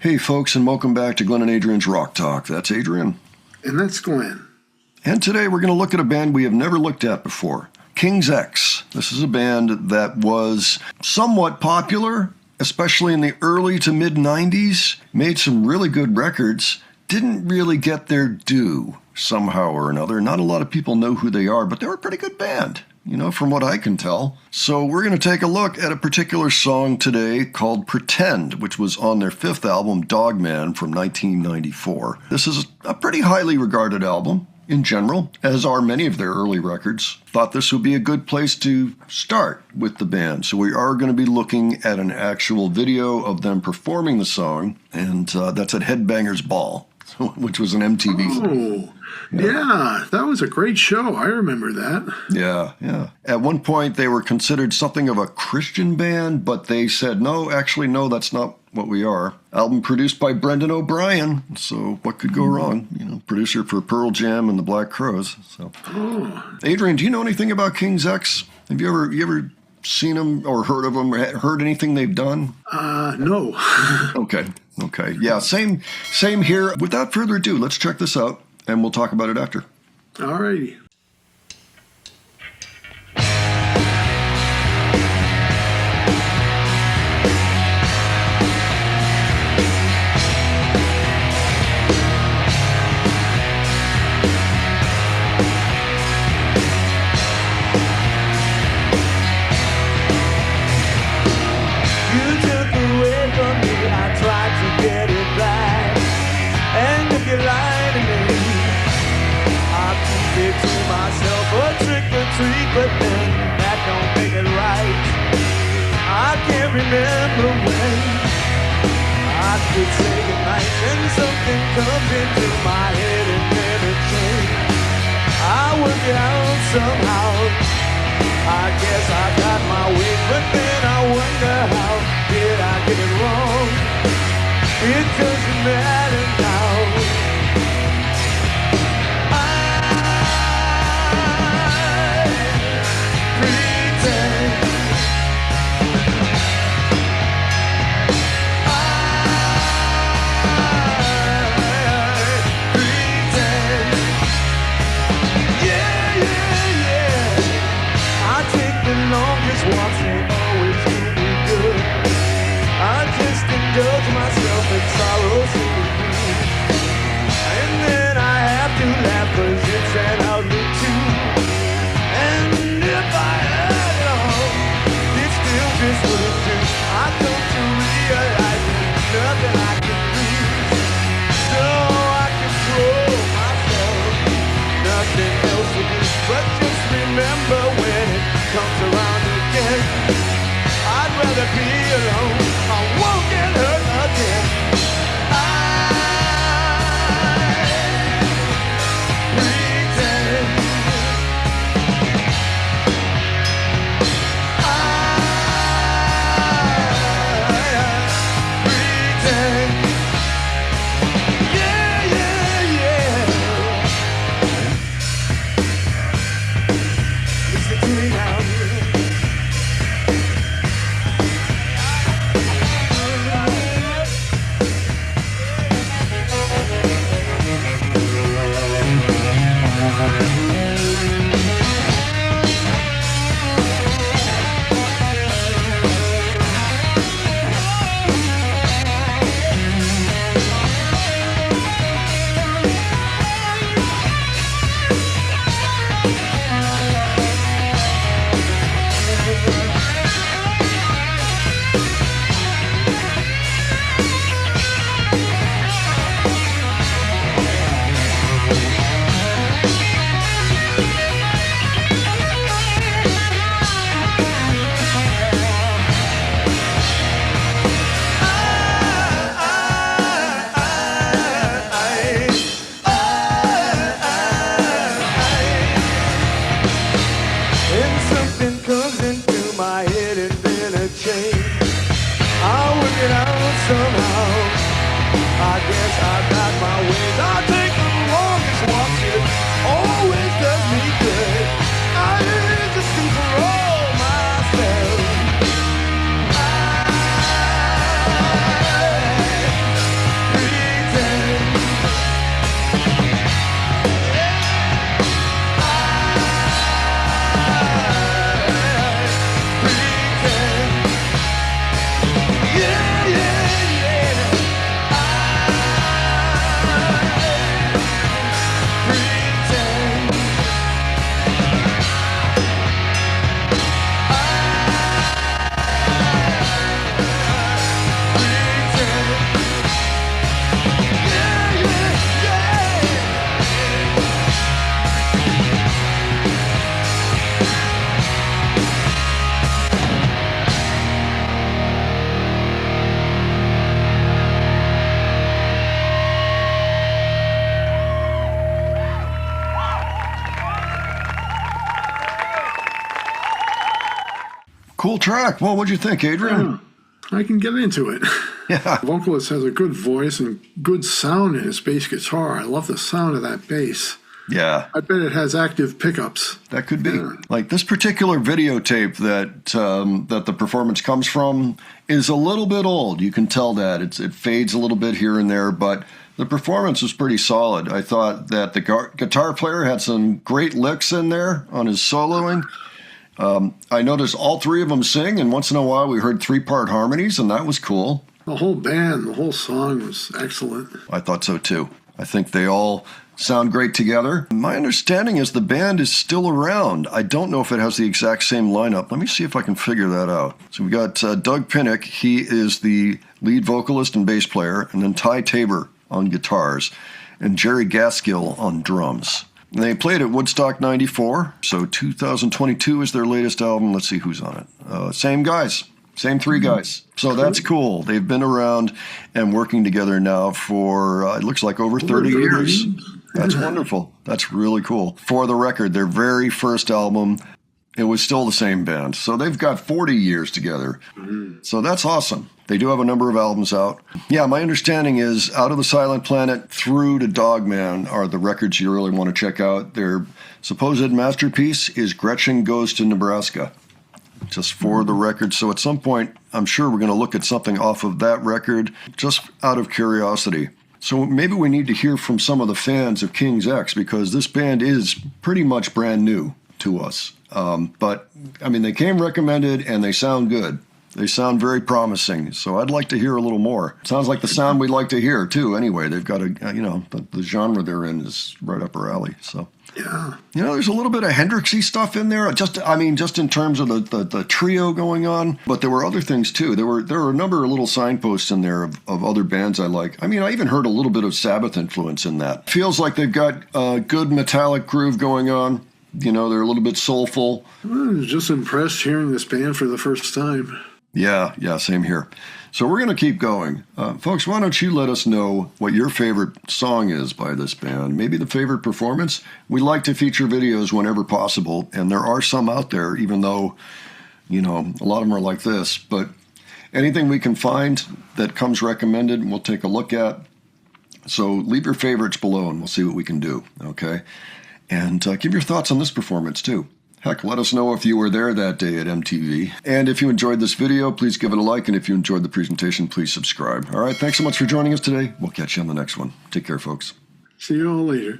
Hey folks, and welcome back to Glenn and Adrian's Rock Talk. That's Adrian. And that's Glenn. And today we're going to look at a band we have never looked at before, King's X. This is a band that was somewhat popular, especially in the early to mid-90s, made some really good records, didn't really get their due somehow or another. Not a lot of people know who they are, but they're a pretty good band, from what I can tell. So we're going to take a look at a particular song today called Pretend, which was on their fifth album, Dogman, from 1994. This is a pretty highly regarded album in general, as are many of their early records. Thought this would be a good place to start with the band. So we are going to be looking at an actual video of them performing the song, and that's at Headbangers Ball, which was an MTV thing. Yeah, that was a great show. I remember that. Yeah. At one point, they were considered something of a Christian band, but they said, no, that's not what we are. Album produced by Brendan O'Brien, so what could go wrong? Producer for Pearl Jam and the Black Crowes. So, Adrian, do you know anything about King's X? Have you ever seen them or heard of them or heard anything they've done? No. Okay. Yeah, same here. Without further ado, let's check this out, and we'll talk about it after. All righty. But then that don't make it right. I can't remember when I could say goodnight, and something comes into my head and then it changed. I work it out somehow. I guess I got my way, but then I wonder how did I get it wrong? It doesn't matter now. Walks ain't always do me good. I just indulge myself in sorrow, and then I have to laugh 'cause it's an outlet too. And if I had it all, it still just wouldn't do. I come to realize there's nothing I can lose, so I control myself. Nothing else to do, but just remember when it comes around. I'd rather be alone. I won't get hurt again. cool track. Well, what'd you think, Adrian? I can get into it. Yeah. The vocalist has a good voice and good sound in his bass guitar. I love the sound of that bass. Yeah. I bet it has active pickups. That could be. Like this particular videotape that the performance comes from is a little bit old. You can tell that. It fades a little bit here and there, but the performance was pretty solid. I thought that the guitar player had some great licks in there on his soloing. I noticed all three of them sing, and once in a while we heard 3-part harmonies, and that was cool. The whole band, the whole song was excellent. I thought so too. I think they all sound great together. My understanding is the band is still around. I don't know if it has the exact same lineup. Let me see if I can figure that out. So we got Doug Pinnick. He is the lead vocalist and bass player, and then Ty Tabor on guitars, and Jerry Gaskill on drums. And they played at Woodstock 94, so 2022 is their latest album. Let's see who's on it. Same guys. Same three guys. So that's cool. They've been around and working together now for, it looks like over 30 years. That's wonderful. That's really cool. For the record, their very first album, it was still the same band. So they've got 40 years together. So that's awesome. They do have a number of albums out. Yeah, my understanding is Out of the Silent Planet through to Dogman are the records you really want to check out. Their supposed masterpiece is Gretchen Goes to Nebraska. Just for the record. So at some point, I'm sure we're going to look at something off of that record, just out of curiosity. So maybe we need to hear from some of the fans of King's X, because this band is pretty much brand new to us. But, I mean, they came recommended and they sound good. They sound very promising. So I'd like to hear a little more. Sounds like the sound we'd like to hear, too, anyway. They've got the genre they're in is right up our alley, so. Yeah. You know, there's a little bit of Hendrixy stuff in there. Just in terms of the trio going on. But there were other things too. There were a number of little signposts in there of other bands I like. I mean, I even heard a little bit of Sabbath influence in that. Feels like they've got a good metallic groove going on. You know, they're a little bit soulful. I was just impressed hearing this band for the first time. Yeah, same here. So we're going to keep going. Folks, why don't you let us know what your favorite song is by this band? Maybe the favorite performance? We like to feature videos whenever possible, and there are some out there, even though, you know, a lot of them are like this. But anything we can find that comes recommended, we'll take a look at. So leave your favorites below, and we'll see what we can do, okay? And give your thoughts on this performance, too. Heck, let us know if you were there that day at MTV. And if you enjoyed this video, please give it a like. And if you enjoyed the presentation, please subscribe. All right, thanks so much for joining us today. We'll catch you on the next one. Take care, folks. See you all later.